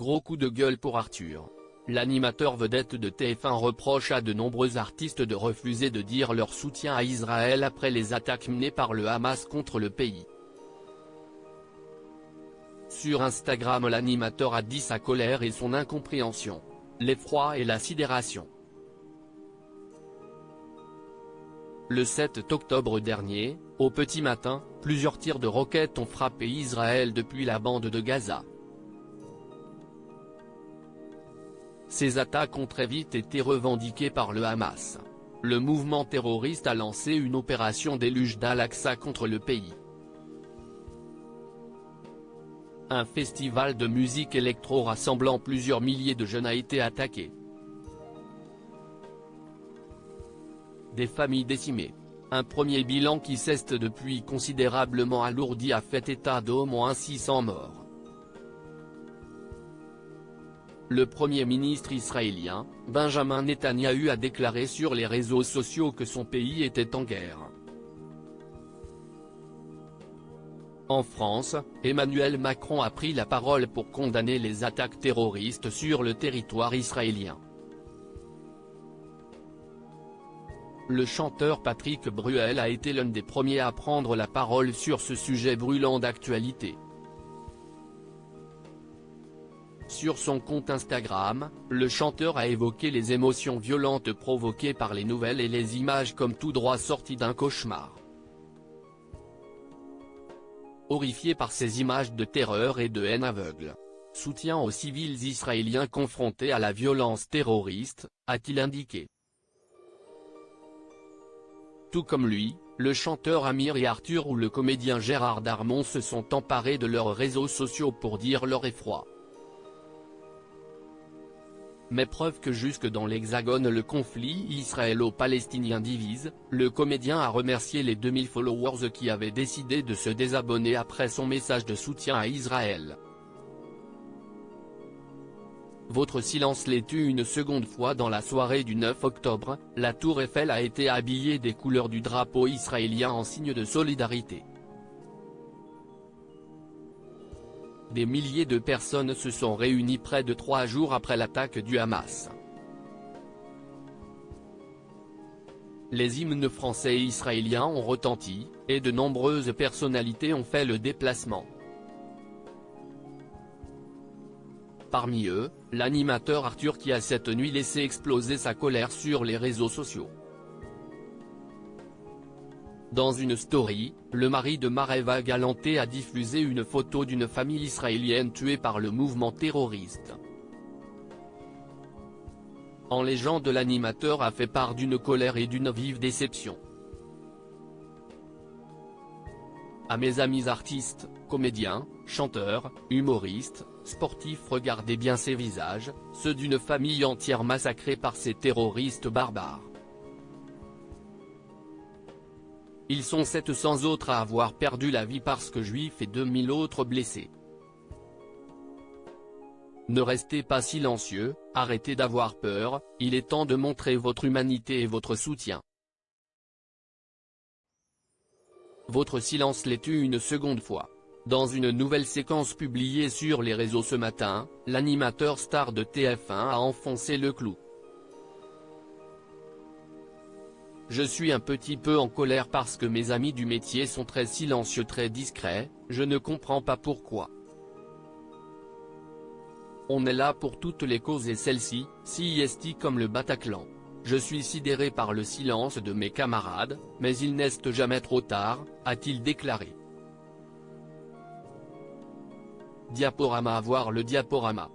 Gros coup de gueule pour Arthur. L'animateur vedette de TF1 reproche à de nombreux artistes de refuser de dire leur soutien à Israël après les attaques menées par le Hamas contre le pays. Sur Instagram, l'animateur a dit sa colère et son incompréhension, l'effroi et la sidération. Le 7 octobre dernier, au petit matin, plusieurs tirs de roquettes ont frappé Israël depuis la bande de Gaza. Ces attaques ont très vite été revendiquées par le Hamas. Le mouvement terroriste a lancé une opération déluge d'Al-Aqsa contre le pays. Un festival de musique électro rassemblant plusieurs milliers de jeunes a été attaqué. Des familles décimées. Un premier bilan qui s'est depuis considérablement alourdi a fait état d'au moins 600 morts. Le Premier ministre israélien, Benjamin Netanyahou, a déclaré sur les réseaux sociaux que son pays était en guerre. En France, Emmanuel Macron a pris la parole pour condamner les attaques terroristes sur le territoire israélien. Le chanteur Patrick Bruel a été l'un des premiers à prendre la parole sur ce sujet brûlant d'actualité. Sur son compte Instagram, le chanteur a évoqué les émotions violentes provoquées par les nouvelles et les images comme tout droit sorties d'un cauchemar. Horrifié par ces images de terreur et de haine aveugle. Soutien aux civils israéliens confrontés à la violence terroriste, a-t-il indiqué. Tout comme lui, le chanteur Amir et Arthur ou le comédien Gérard Darmon se sont emparés de leurs réseaux sociaux pour dire leur effroi. Mais preuve que jusque dans l'Hexagone le conflit israélo-palestinien divise, le comédien a remercié les 2000 followers qui avaient décidé de se désabonner après son message de soutien à Israël. Votre silence l'est tu une seconde fois. Dans la soirée du 9 octobre, la tour Eiffel a été habillée des couleurs du drapeau israélien en signe de solidarité. Des milliers de personnes se sont réunies près de 3 jours après l'attaque du Hamas. Les hymnes français et israéliens ont retenti, et de nombreuses personnalités ont fait le déplacement. Parmi eux, l'animateur Arthur qui a cette nuit laissé exploser sa colère sur les réseaux sociaux. Dans une story, le mari de Mareva Galanté a diffusé une photo d'une famille israélienne tuée par le mouvement terroriste. En légende, l'animateur a fait part d'une colère et d'une vive déception. À mes amis artistes, comédiens, chanteurs, humoristes, sportifs, regardez bien ces visages, ceux d'une famille entière massacrée par ces terroristes barbares. Ils sont 700 autres à avoir perdu la vie parce que juifs et 2000 autres blessés. Ne restez pas silencieux, arrêtez d'avoir peur, il est temps de montrer votre humanité et votre soutien. Votre silence l'est tu une seconde fois. Dans une nouvelle séquence publiée sur les réseaux ce matin, l'animateur star de TF1 a enfoncé le clou. Je suis un petit peu en colère parce que mes amis du métier sont très silencieux, très discrets, je ne comprends pas pourquoi. On est là pour toutes les causes et celle-ci, si est comme le Bataclan. Je suis sidéré par le silence de mes camarades, mais il n'est jamais trop tard, a-t-il déclaré. Diaporama. Voir le diaporama.